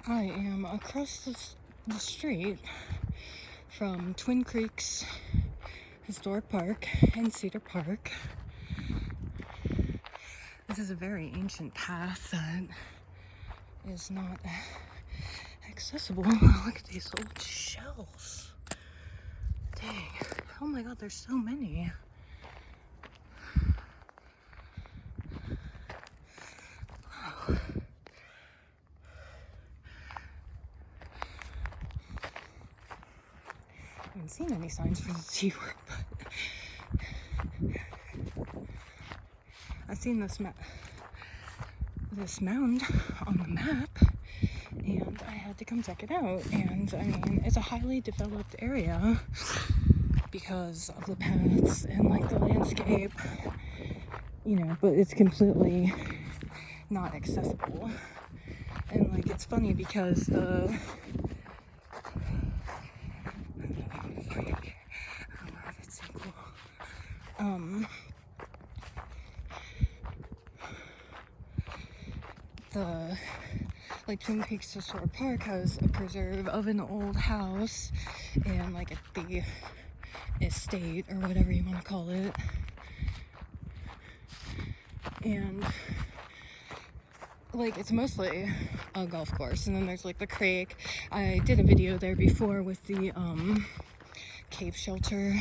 I am across the street from Twin Creeks Historic Park and Cedar Park. This is a very ancient path that is not accessible. Look at these old shells. Dang. Oh my god, there's so many. Wow. I haven't seen any signs for the T word, but I've seen this mound on the map, and I had to come check it out. And I mean, it's a highly developed area because of the paths and like the landscape, you know, but it's completely not accessible. And like, it's funny because the like Twin Creeks Historic Park has a preserve of an old house and like the estate or whatever you want to call it, and like it's mostly a golf course, and then there's like the creek. I did a video there before with the cave shelter.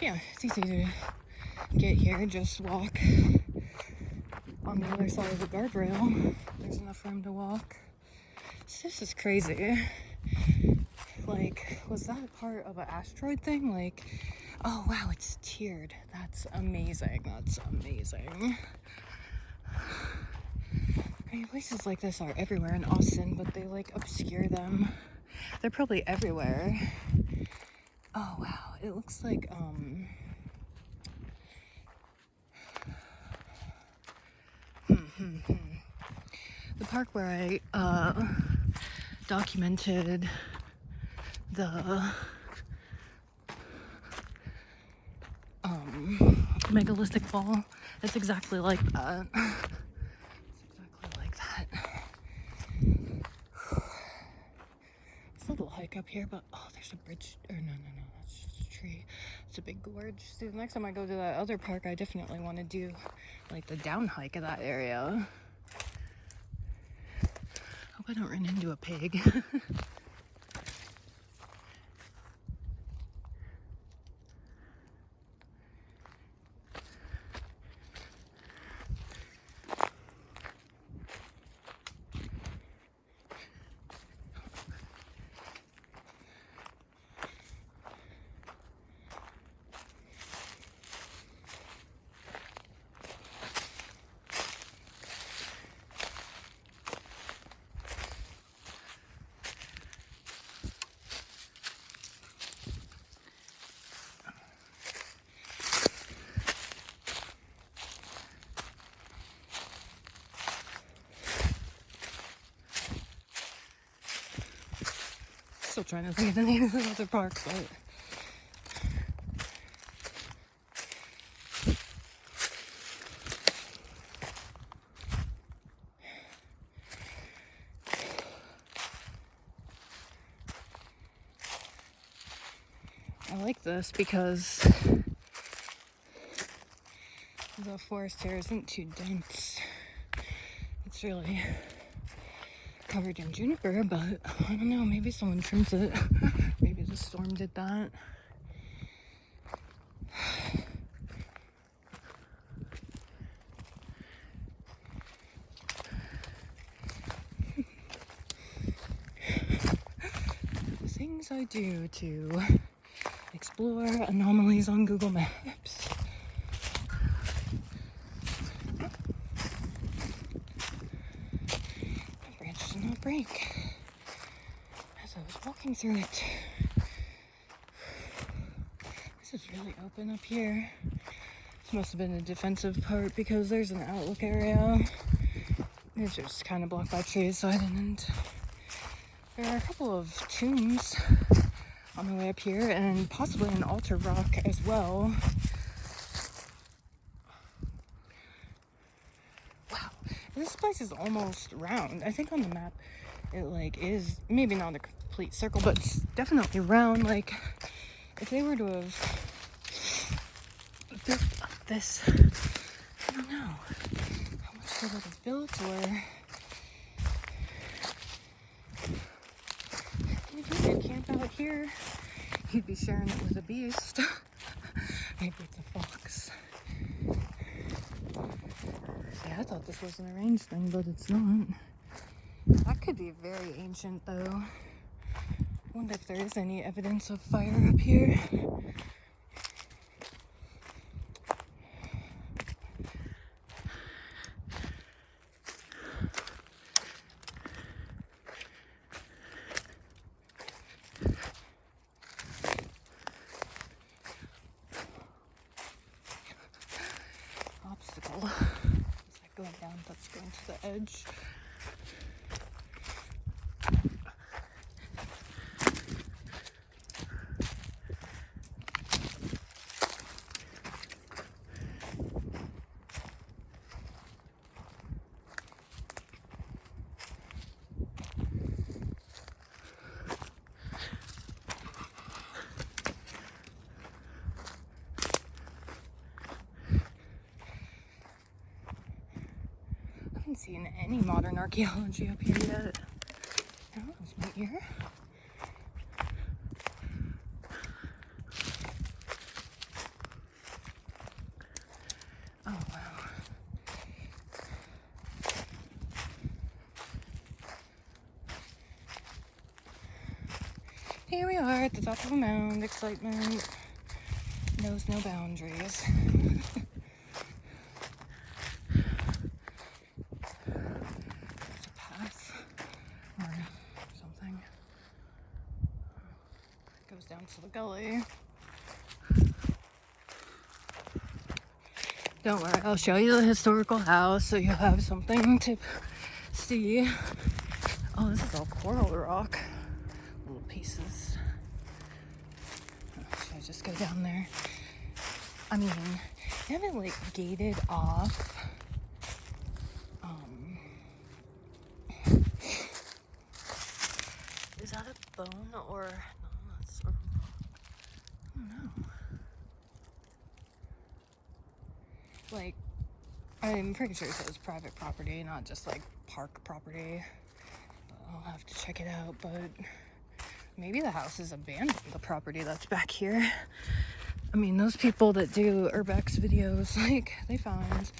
Yeah, it's easy to get here, just walk on the other side of the guardrail. There's enough room to walk. So this is crazy. Like, was that part of an asteroid thing? Like, oh wow, it's tiered. That's amazing. That's amazing. I mean, places like this are everywhere in Austin, but they like obscure them. They're probably everywhere. Oh wow, it looks like the park where I documented the megalithic wall. It's exactly like that. It's exactly like that. It's a little hike up here, but oh, there's a bridge. Or no, that's just a tree. It's a big gorge. See, the next time I go to that other park, I definitely want to do like the down hike of that area. Hope I don't run into a pig. Still trying to think of the name of the other park, but I like this because the forest here isn't too dense. It's really covered in juniper, but I don't know, maybe someone trims it. Maybe the storm did that. The things I do to explore anomalies on Google Maps. The branch did not break as I was walking through it. This is really open up here. This must have been a defensive part because there's an outlook area. It's just kind of blocked by trees, so I didn't. There are a couple of tombs on the way up here, and possibly an altar rock as well. Wow. This place is almost round. I think on the map it like is maybe not a complete circle, but it's definitely round. Like if they were to have built up this, I don't know how much they would have built, or if you could camp out here, you'd be sharing it with a beast. Maybe it's a fox. See, I thought this was an arranged thing, but it's not. That could be very ancient, though. Wonder if there is any evidence of fire up here. Obstacle. Is that going down? That's going to the edge. I haven't seen any modern archaeology up here yet. Oh, that's my ear. Oh, wow. Here we are at the top of a mound. Excitement knows no boundaries. Goes down to the gully. Don't worry, I'll show you the historical house so you'll have something to see. Oh, this is all coral rock. Little pieces. Should I just go down there? I mean, they haven't like gated off. Is that a bone or no? That's sort of, I don't know. Like, I'm pretty sure it says private property, not just like park property. I'll have to check it out, but maybe the house is abandoned, the property that's back here. I mean, those people that do urbex videos, like, they find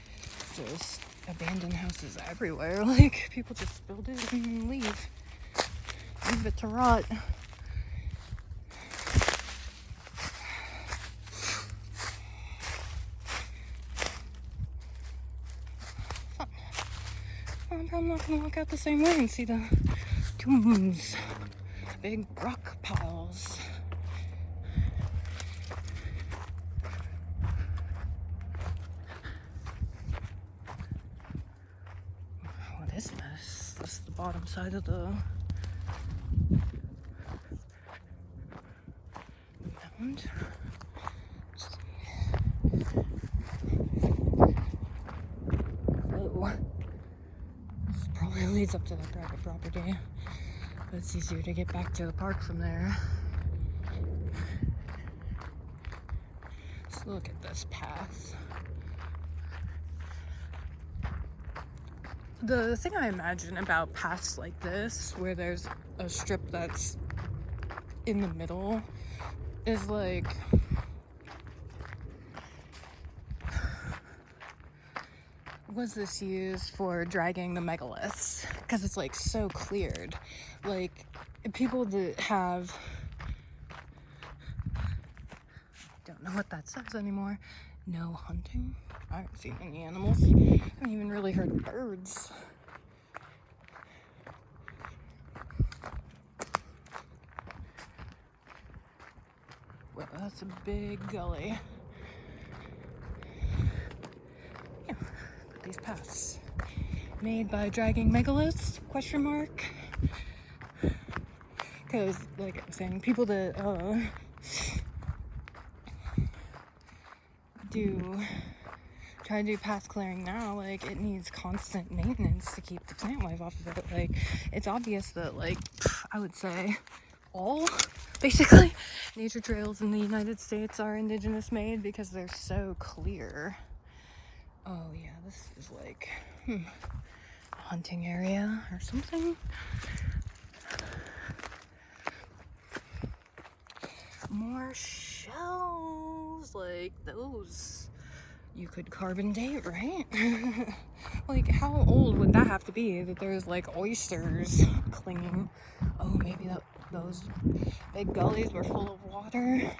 just abandoned houses everywhere. Like, people just build it and leave it to rot. Fun. I'm not gonna walk out the same way and see the tombs, big rock piles. What is this? This is the bottom side of the mound. Oh, this probably leads up to the private property, but it's easier to get back to the park from there. Let's look at this path. The thing I imagine about paths like this, where there's a strip that's in the middle, is like, was this used for dragging the megaliths? Because it's like so cleared. Like, people that have, don't know what that says anymore. No hunting. I haven't seen any animals. I haven't even really heard of birds. Well, that's a big gully. Yeah, these paths made by dragging megaliths? Question mark. Because, like I was saying, people that try to do path clearing now, like, it needs constant maintenance to keep the plant life off of it. Like, it's obvious that, like, I would say all, basically, nature trails in the United States are indigenous made because they're so clear. Oh yeah, this is like a hunting area or something. More shells, like those you could carbon date, right? Like, how old would that have to be that there's like oysters clinging? Oh, maybe those big gullies were full of water.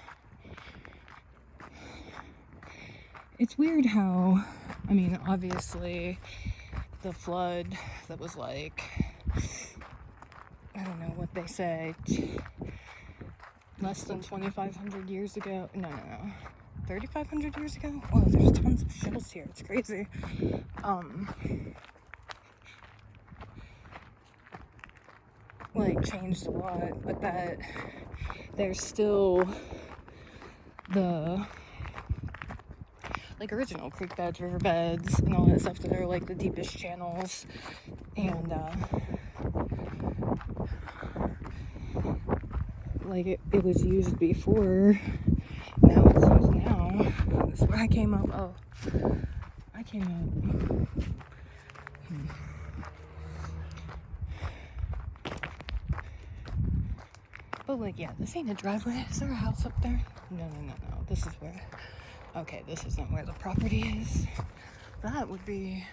It's weird how, I mean, obviously the flood that was like, I don't know what they say, less than 2,500 years ago. No, 3,500 years ago? Oh, there's tons of shells here. It's crazy. Like, changed a lot, but that there's still the, like, original creek beds, river beds, and all that stuff that are, like, the deepest channels, and, like, it was used before, now it's used now. This is where I came up. Oh, I came up. But, like, yeah, this ain't a driveway. Is there a house up there? No. This is where, okay, this isn't where the property is. That would be,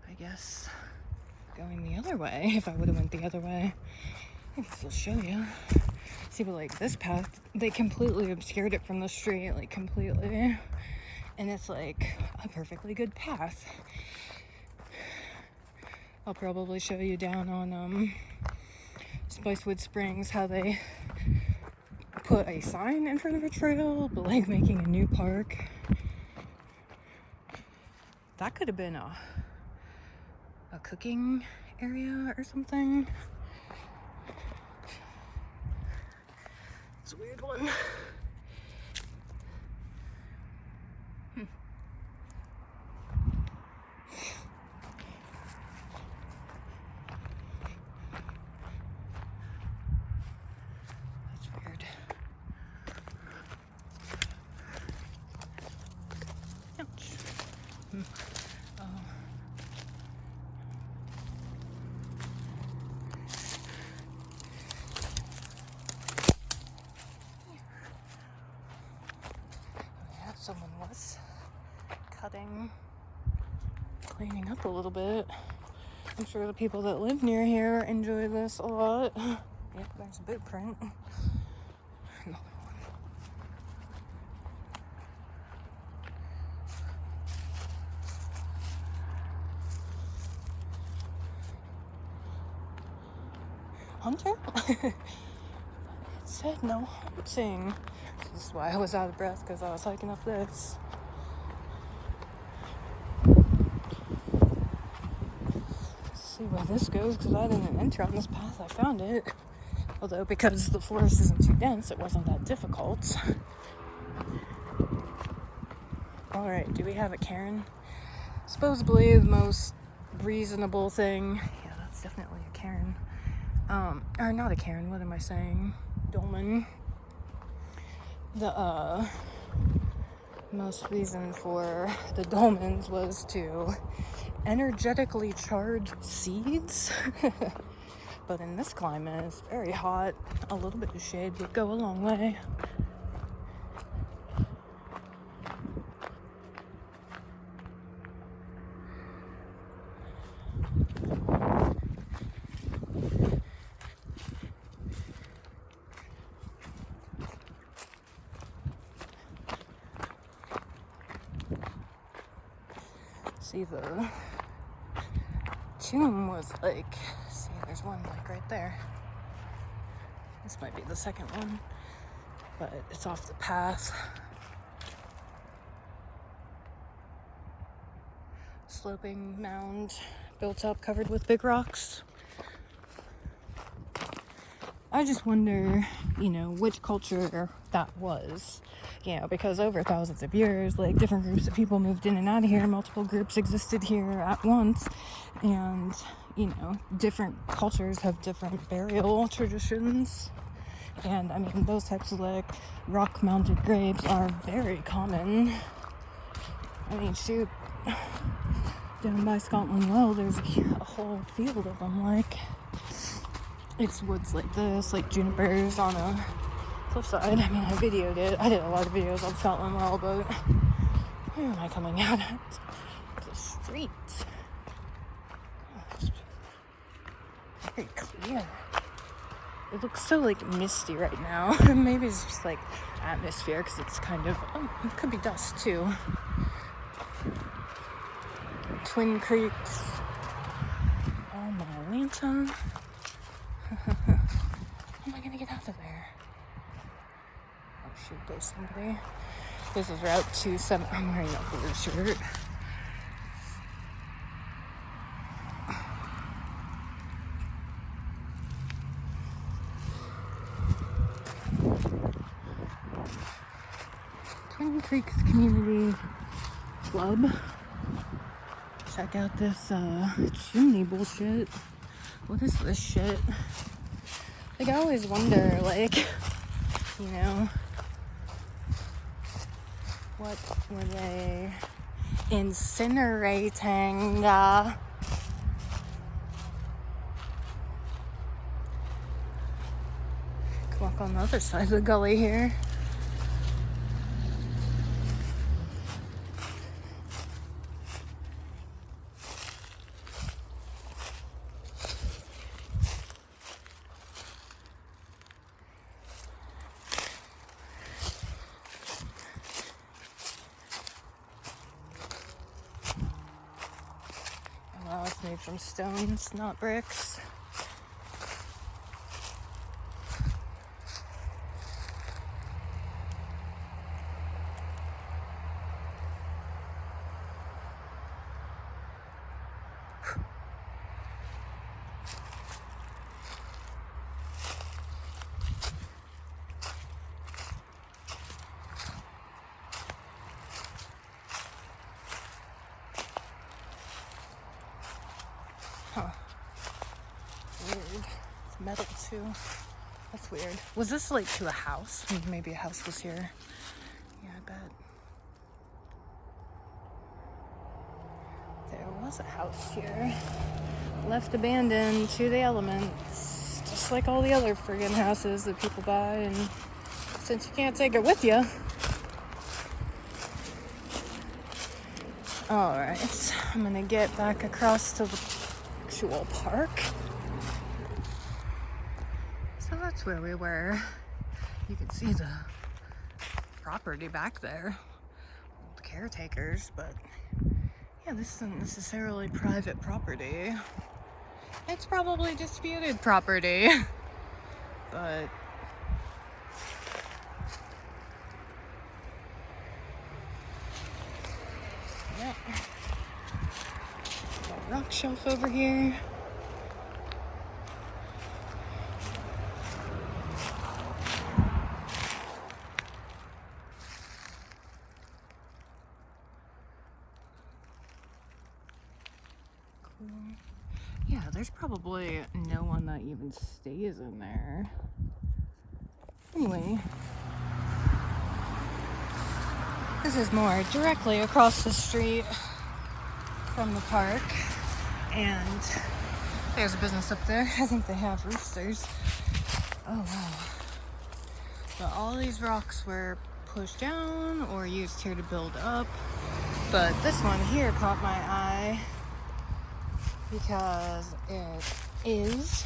I guess, going the other way, if I would have went the other way. I can still show you. See, but like this path, they completely obscured it from the street, like completely. And it's like a perfectly good path. I'll probably show you down on Spicewood Springs how they put a sign in front of a trail, but like making a new park. That could have been a cooking area or something. It's a weird one. That's weird. Ouch. Oh. Yeah, someone was cleaning up a little bit. I'm sure the people that live near here enjoy this a lot. Yep, there's a boot print. Another one. Hunter? It said no hunting. This is why I was out of breath, because I was hiking up this. See where this goes, because I didn't enter on this path. I found it, although because the forest isn't too dense, it wasn't that difficult. Alright, do we have a cairn? Supposedly the most reasonable thing. Yeah, that's definitely a cairn. Or not a cairn, what am I saying? Dolmen. The most reason for the dolmens was to energetically charge seeds. But in this climate, it's very hot. A little bit of shade would go a long way. See, the tomb was like, see, there's one like right there. This might be the second one, but it's off the path. Sloping mound built up, covered with big rocks. I just wonder, which culture that was, because over thousands of years, like, different groups of people moved in and out of here, multiple groups existed here at once, and, different cultures have different burial traditions, and, those types of, like, rock-mounted graves are very common. Shoot, down by Scotland Well, there's a whole field of them, like, it's woods like this, like junipers on a cliffside. I videoed it. I did a lot of videos on Scotland Well, but where am I coming out at? The street. It's very clear. It looks so, like, misty right now. Maybe it's just, like, atmosphere, because it's kind of, it could be dust, too. Twin Creeks. Oh, my lantern. How am I gonna get out of there? Oh shoot, there's somebody. This is Route 27. I'm wearing a blue shirt. Twin Creeks Community Club. Check out this chimney bullshit. What is this shit? Like, I always wonder, like, what were they incinerating? Could walk on the other side of the gully here. Wow, it's made from stones, not bricks. Huh. Weird. It's metal too. That's weird. Was this like to a house? Maybe a house was here. Yeah, I bet. There was a house here. Left abandoned to the elements. Just like all the other friggin' houses that people buy, and since you can't take it with you. Alright, I'm gonna get back across to the actual park. So that's where we were. You can see the property back there. The caretakers, but yeah, this isn't necessarily private property. It's probably disputed property. But yeah. Got a rock shelf over here. Cool. Yeah, there's probably no one that even stays in there. Anyway, this is more directly across the street from the park, and there's a business up there. I think they have roosters. Oh wow. But all these rocks were pushed down or used here to build up, but this one here caught my eye because it is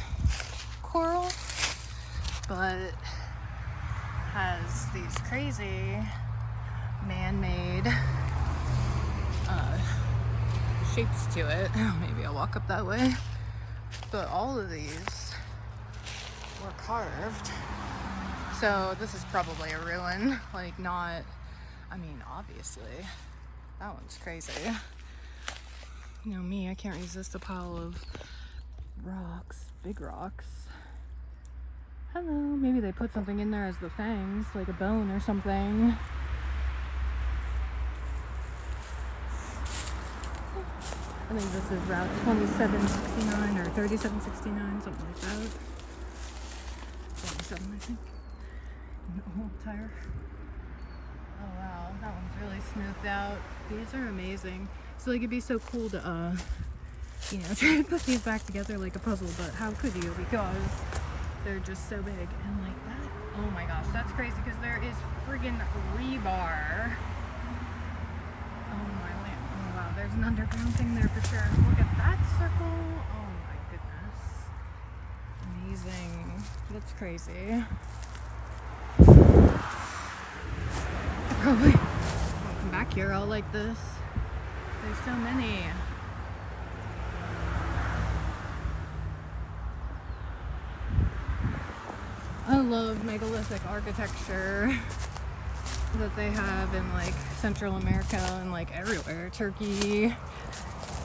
coral, but has these crazy man-made shapes to it. Maybe I'll walk up that way. But all of these were carved. So this is probably a ruin. Like, not, obviously. That one's crazy. You know me, I can't resist a pile of rocks, big rocks. Hello, maybe they put something in there as the fangs, like a bone or something. I think this is Route 2769 or 3769, something like that. 27, I think. An old tire. Oh wow, that one's really smoothed out. These are amazing. So like it'd be so cool to you know, try to put these back together like a puzzle, but how could you? Because they're just so big. And like that, oh my gosh, that's crazy because there is friggin' rebar. Oh my land. Oh wow, there's an underground thing there for sure. Look at that circle. Oh my goodness. Amazing. That's crazy. Probably won't come back here all like this. There's so many. I love megalithic architecture that they have in like Central America and like everywhere. Turkey,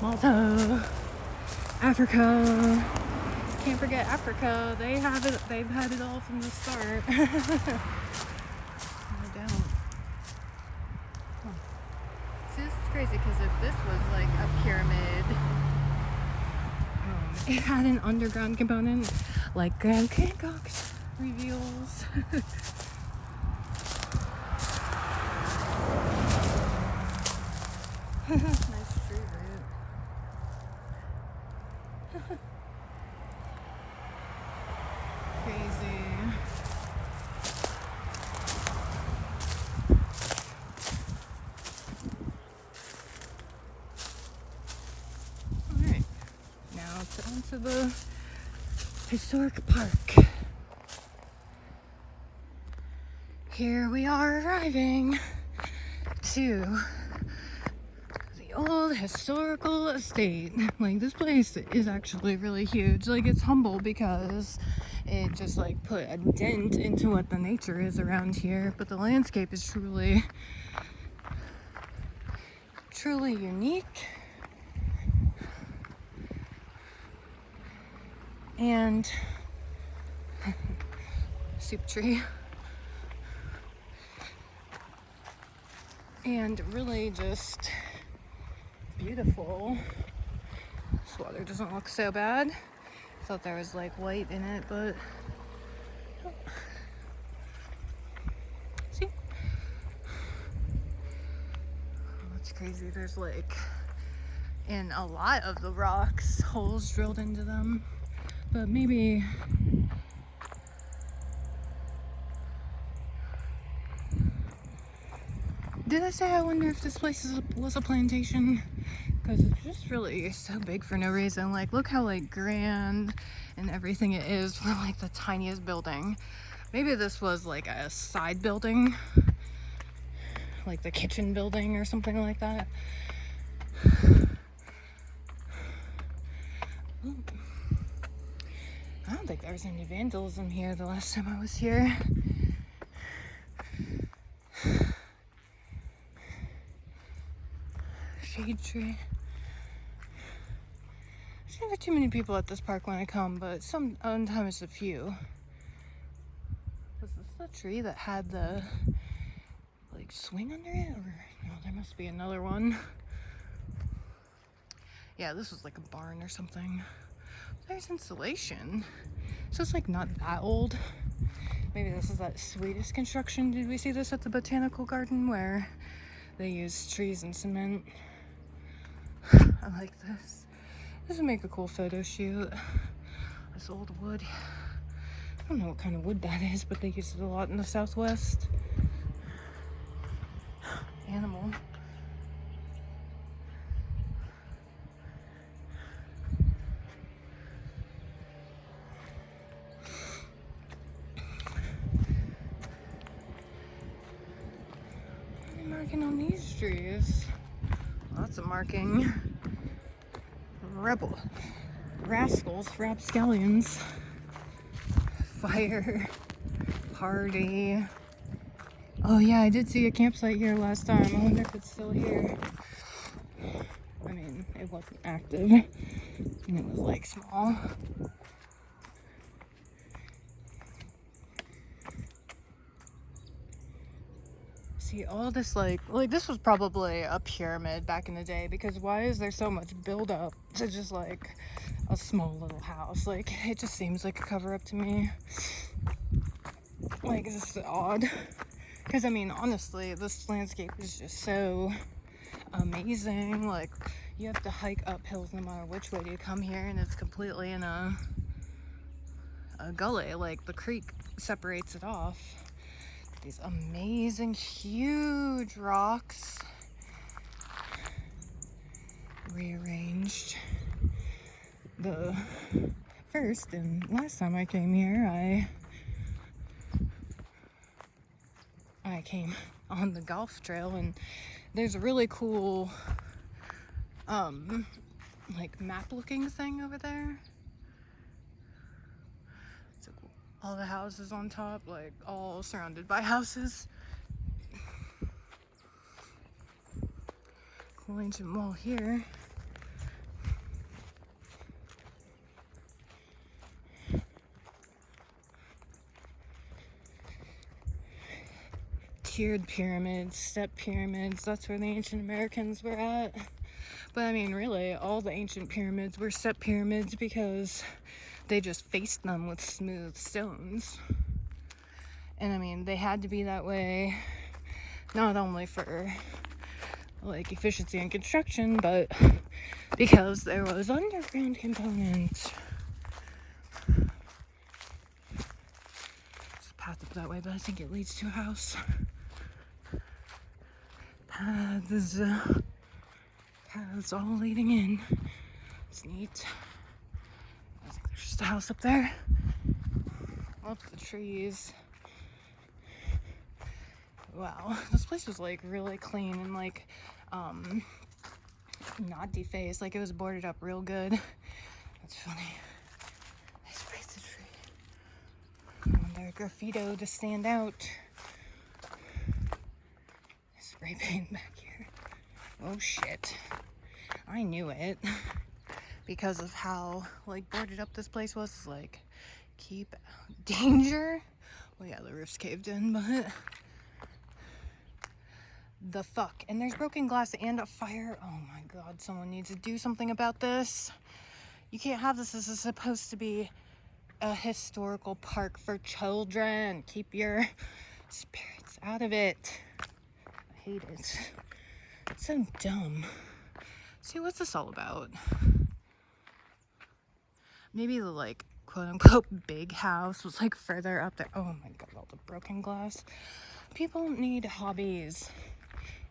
Malta, Africa. Can't forget Africa. They have it. They've had it all from the start. No doubt. Huh. See, this is crazy because if this was like a pyramid, it had an underground component, like Grand Canyon reveals. Nice street route. Crazy. Alright, now on to the historic park. Here we are arriving to the old historical estate. Like this place is actually really huge. Like it's humble because it just like put a dent into what the nature is around here, but the landscape is truly unique. And soup tree. And really just beautiful. This water doesn't look so bad. Thought there was like white in it, but oh. See? Oh, that's crazy. There's like in a lot of the rocks holes drilled into them, but maybe did I say I wonder if this place was a plantation? Because it's just really so big for no reason. Like, look how like grand and everything it is for like the tiniest building. Maybe this was like a side building, like the kitchen building or something like that. Ooh. I don't think there was any vandalism here the last time I was here. Shade tree. There's never too many people at this park when I come, but sometimes a few. Was this the tree that had the like swing under it? Or no, there must be another one. Yeah, this was like a barn or something. There's insulation. So it's like not that old. Maybe this is that Swedish construction. Did we see this at the botanical garden where they use trees and cement? I like this. This would make a cool photo shoot. This old wood. I don't know what kind of wood that is, but they use it a lot in the Southwest. Animal. What are they marking on these trees? Lots of marking. Rebel. Rascals, rapscallions. Fire. Party. Oh yeah, I did see a campsite here last time. I wonder if it's still here. I mean, it wasn't active. And it was like small. See all this like this was probably a pyramid back in the day, because why is there so much buildup to just like a small little house? Like, it just seems like a cover-up to me. Like, it's just odd. Because I mean, honestly, this landscape is just so amazing. Like, you have to hike up hills no matter which way you come here, and it's completely in a gully. Like, the creek separates it off. These amazing huge rocks rearranged. The first and last time I came here, I came on the golf trail, and there's a really cool like map looking thing over there. It's like all the houses on top, like all surrounded by houses. Cool ancient wall here. Tiered pyramids, step pyramids, that's where the ancient Americans were at. But I mean, really, all the ancient pyramids were step pyramids because they just faced them with smooth stones. And I mean, they had to be that way, not only for like efficiency and construction, but because there was underground components. There's a path up that way, but I think it leads to a house. Paths all leading in. It's neat. I think there's just a house up there. Up the trees. Wow, this place was like really clean and like not defaced. Like, it was boarded up real good. That's funny. I sprayed the tree. I want their graffito to stand out. Spray paint back here. Oh shit. I knew it. Because of how like boarded up this place was. It's like, keep out. Danger. Well, yeah, the roof's caved in, but the fuck. And there's broken glass and a fire. Oh my god, someone needs to do something about this. You can't have this. This is supposed to be a historical park for children. Keep your spirits out of it. I hate it. It's so dumb. See, what's this all about? Maybe the like quote-unquote big house was like further up there. Oh my god, all the broken glass. People need hobbies.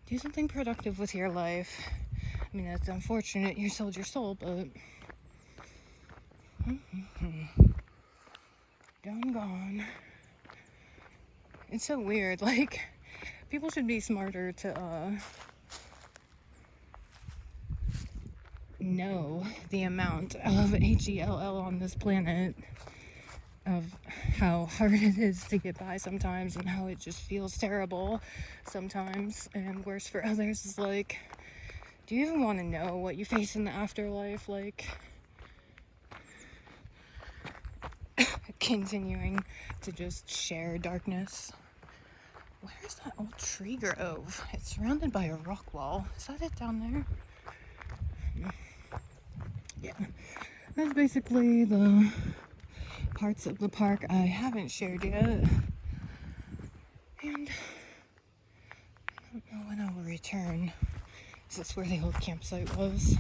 Do something productive with your life. I mean, it's unfortunate you sold your soul, but gone. It's so weird. Like, people should be smarter to know the amount of HELL on this planet, of how hard it is to get by sometimes, and how it just feels terrible sometimes and worse for others. Is like, do you even want to know what you face in the afterlife? Like, continuing to just share darkness. Where's that old tree grove? It's surrounded by a rock wall. Is that it down there? Yeah, that's basically the parts of the park I haven't shared yet. And I don't know when I will return. Is this where the old campsite was?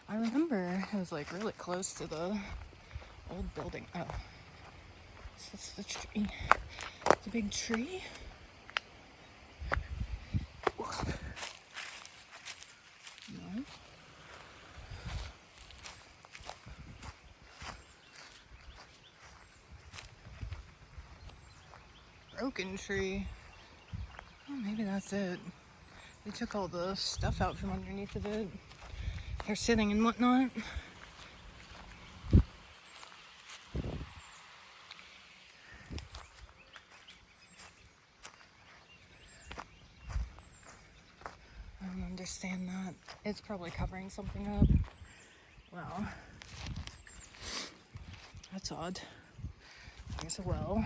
I remember it was like really close to the old building. Oh, is this the tree? The big tree? No. Broken tree. Oh, maybe that's it. They took all the stuff out from underneath of it. They're sitting and whatnot. I don't understand that. It's probably covering something up. Wow. That's odd. There's a well.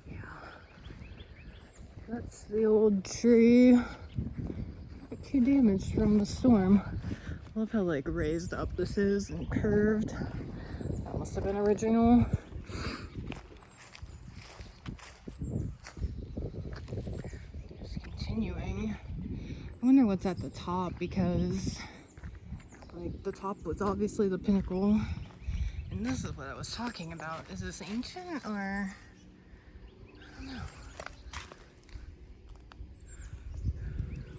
Yeah. That's the old tree. Not too damaged from the storm. I love how like raised up this is and curved. That must have been original. Just continuing. I wonder what's at the top, because like the top was obviously the pinnacle. And this is what I was talking about. Is this ancient or I don't know.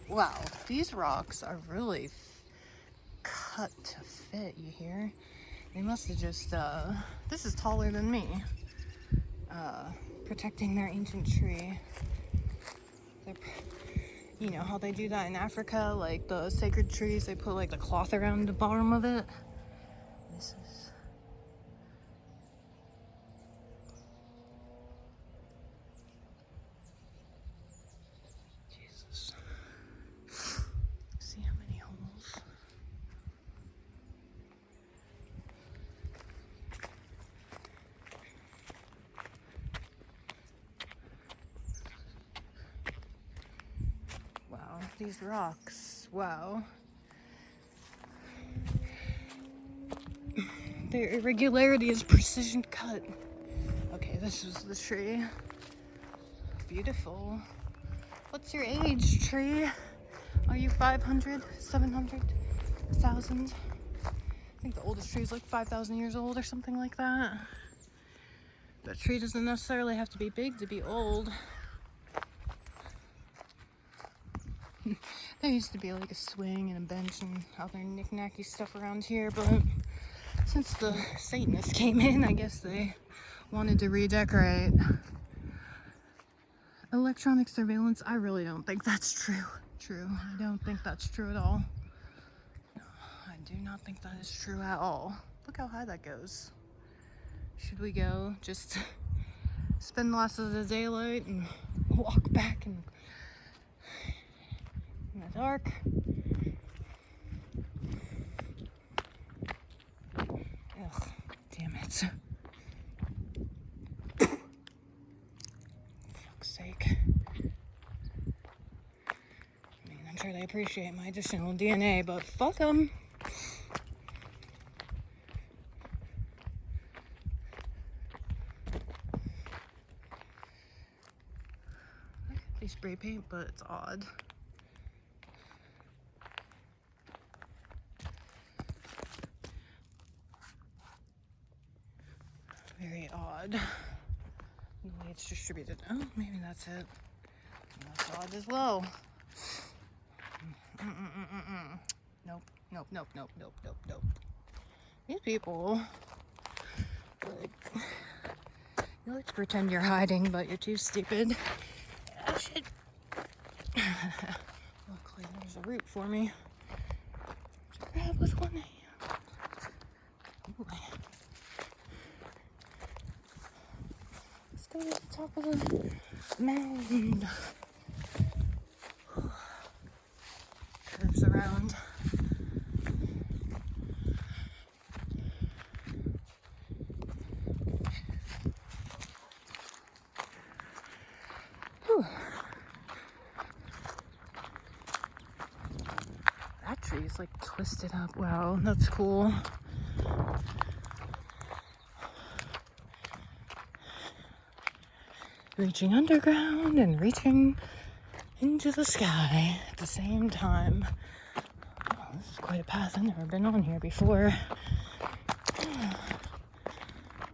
Wow, these rocks are really cut to fit, you hear? They must have just, this is taller than me, protecting their ancient tree. You know how they do that in Africa, like the sacred trees, they put like the cloth around the bottom of it? This is... Jesus. See how many holes? Wow, these rocks, wow. Their irregularity is precision cut. Okay, this is the tree. Beautiful. What's your age, tree? Are you 500, 700, 1,000? I think the oldest tree is like 5,000 years old or something like that. But a tree doesn't necessarily have to be big to be old. There used to be like a swing and a bench and other knick-knacky stuff around here, but since the Satanists came in, I guess they wanted to redecorate. Electronic surveillance, I really don't think that's true. I don't think that's true at all. No, I do not think that is true at all. Look how high that goes. Should we go just spend the rest of the daylight and walk back in the dark? Ugh, damn it. Fuck's sake. I mean, I'm sure they appreciate my additional DNA, but fuck them. They spray paint, but it's odd. Very odd. The way it's distributed. Oh, maybe that's it. That's odd as well. Nope. These people, like, you like to pretend you're hiding, but you're too stupid. Oh shit. Luckily, there's a root for me to grab with one hand. Ooh. Let's go to the top of the mound. Curves around. Whew. That tree's like twisted up. Wow, that's cool. Reaching underground and reaching into the sky at the same time. Oh, this is quite a path. I've never been on here before.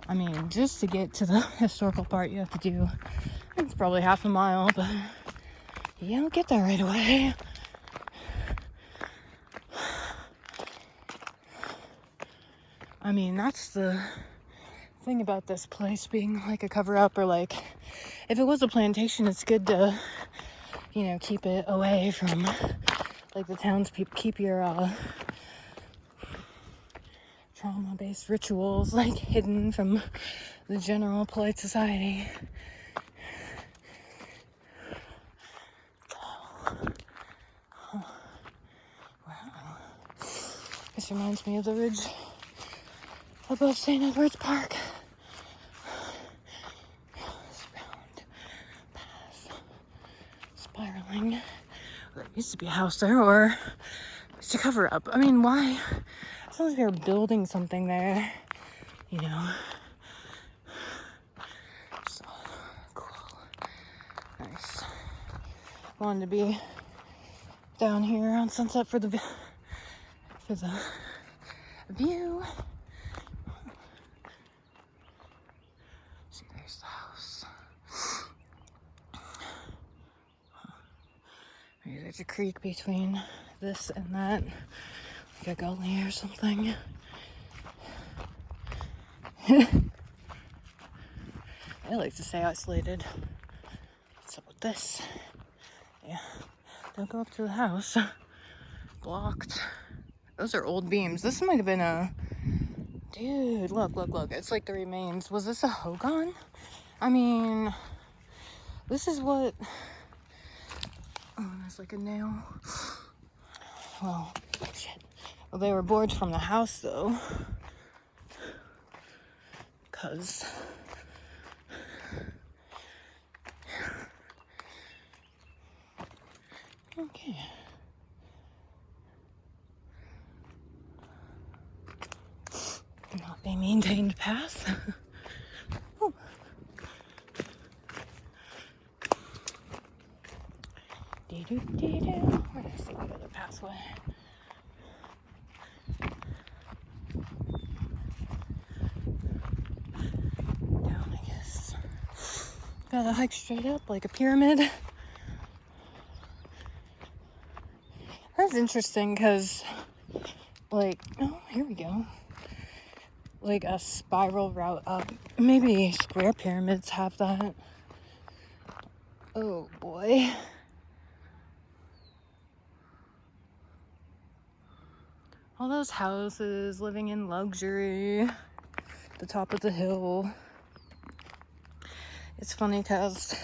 I mean, just to get to the historical part, you have to do, it's probably half a mile, but you don't get there right away. I mean, that's the thing about this place being like a cover-up, or like, if it was a plantation, it's good to, you know, keep it away from, like, the townspeople, keep your, trauma-based rituals, like, hidden from the general polite society. reminds me of the ridge above St. Edward's Park. This round path, spiraling. There used to be a house there, or it's a cover up. I mean, why? It sounds like they're building something there, you know. So cool. Nice. Wanted to be down here on Sunset for the view. See, there's the house. Maybe there's a creek between this and that, like a gully or something. I like to say isolated. What's up with this? Yeah, don't go up to the house. Blocked. Those are old beams. This might have been a... Dude, look. It's like the remains. Was this a hogan? I mean, this is what... Oh, there's like a nail. Well, shit. Well, they were boards from the house, though. Because... Okay. Not a maintained path. Oh. Where did I see the other pathway? Down, I guess. Gotta hike straight up like a pyramid. That's interesting because, like, oh, here we go. Like a spiral route up. Maybe square pyramids have that. Oh boy. All those houses living in luxury. The top of the hill. It's funny because,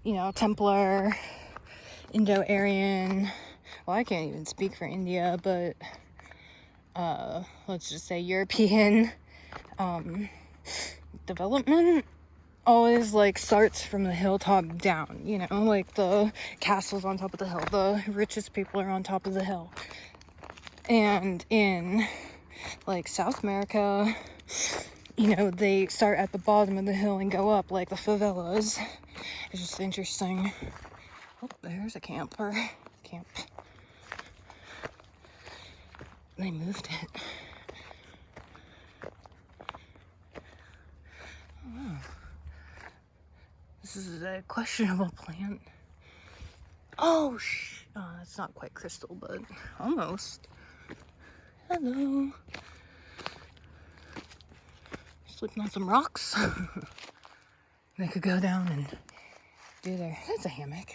you know, Templar, Indo-Aryan. Well, I can't even speak for India, but let's just say European development always like starts from the hilltop down, you know, like the castles on top of the hill, the richest people are on top of the hill. And in like South America, you know, they start at the bottom of the hill and go up like the favelas. It's just interesting. Oh, there's a camp. They moved it. Oh, wow. This is a questionable plant. Oh, it's not quite crystal, but almost. Hello. Slipping on some rocks. They could go down and do that's a hammock.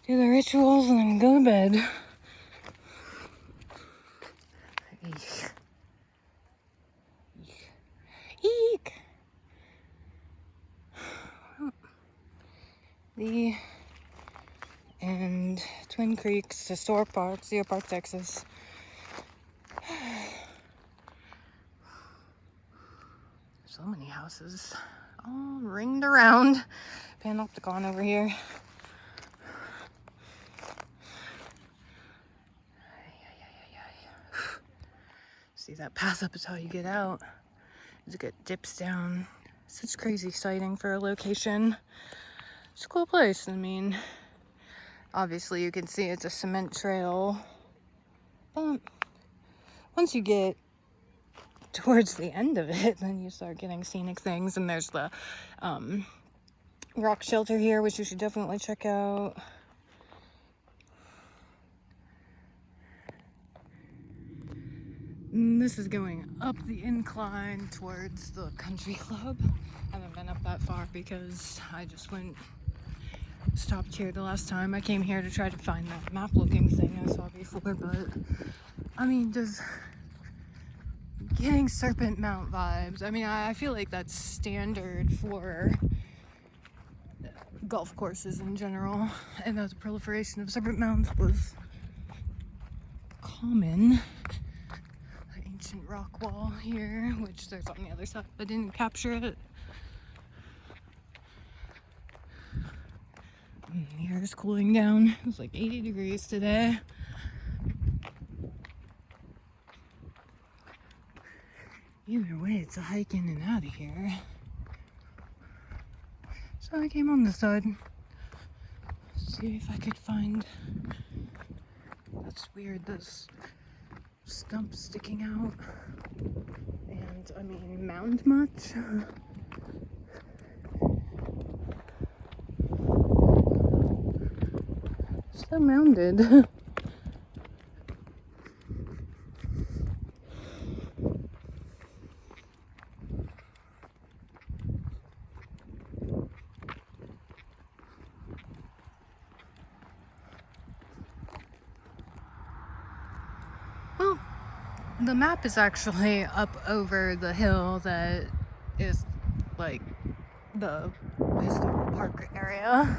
Do their rituals and then go to bed. Eek. The and Twin Creeks Historic Park, Cedar Park, Texas. So many houses all ringed around. Panopticon over here. See, that path up is how you get out. It dips down. Such crazy sighting for a location. It's a cool place. I mean, obviously you can see it's a cement trail. But once you get towards the end of it, then you start getting scenic things. And there's the rock shelter here, which you should definitely check out. And this is going up the incline towards the country club. I haven't been up that far because I just stopped here the last time. I came here to try to find that map looking thing I saw before, but I mean, just getting Serpent Mount vibes. I mean, I feel like that's standard for golf courses in general, and the proliferation of Serpent Mounts was common. An ancient rock wall here, which there's on the other side, but didn't capture it. The air is cooling down. It was like 80 degrees today. Either way, it's a hike in and out of here. So I came on this side. See if I could find. That's weird, this stump sticking out. And I mean, mound much? So mounded. Well, the map is actually up over the hill that is like the historical park area.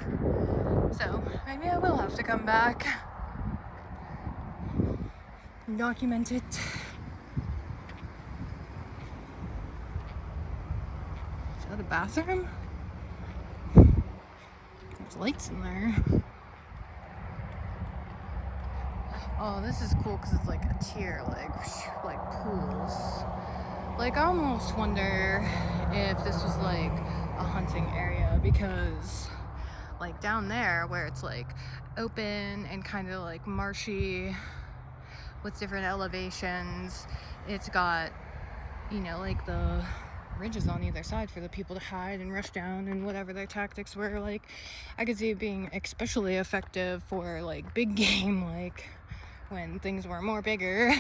So maybe I will have to come back and document it. Is that a bathroom? There's lights in there. Oh, this is cool because it's like a tier, like pools. Like, I almost wonder if this was like a hunting area, because like down there where it's like open and kind of like marshy with different elevations, it's got, you know, like the ridges on either side for the people to hide and rush down and whatever their tactics were. Like, I could see it being especially effective for like big game, like when things were more bigger.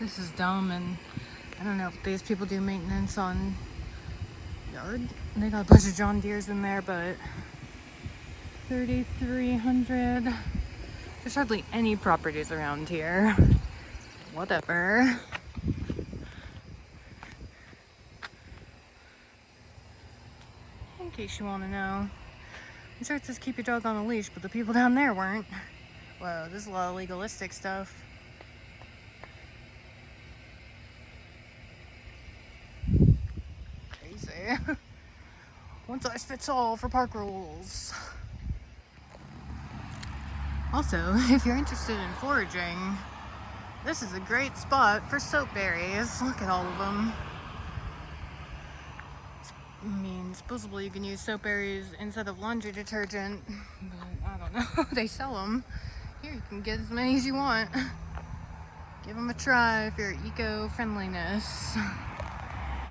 This is dumb, and I don't know if these people do maintenance on yard. They got a bunch of John Deeres in there, but 3,300. There's hardly any properties around here. Whatever. In case you want to know. I'm sure it says keep your dog on a leash, but the people down there weren't. Whoa, this is a lot of legalistic stuff. Crazy. One size fits all for park rules. Also, if you're interested in foraging, this is a great spot for soap berries. Look at all of them. I mean, supposedly you can use soap berries instead of laundry detergent, but I don't know. They sell them. Here, you can get as many as you want. Give them a try for your eco-friendliness.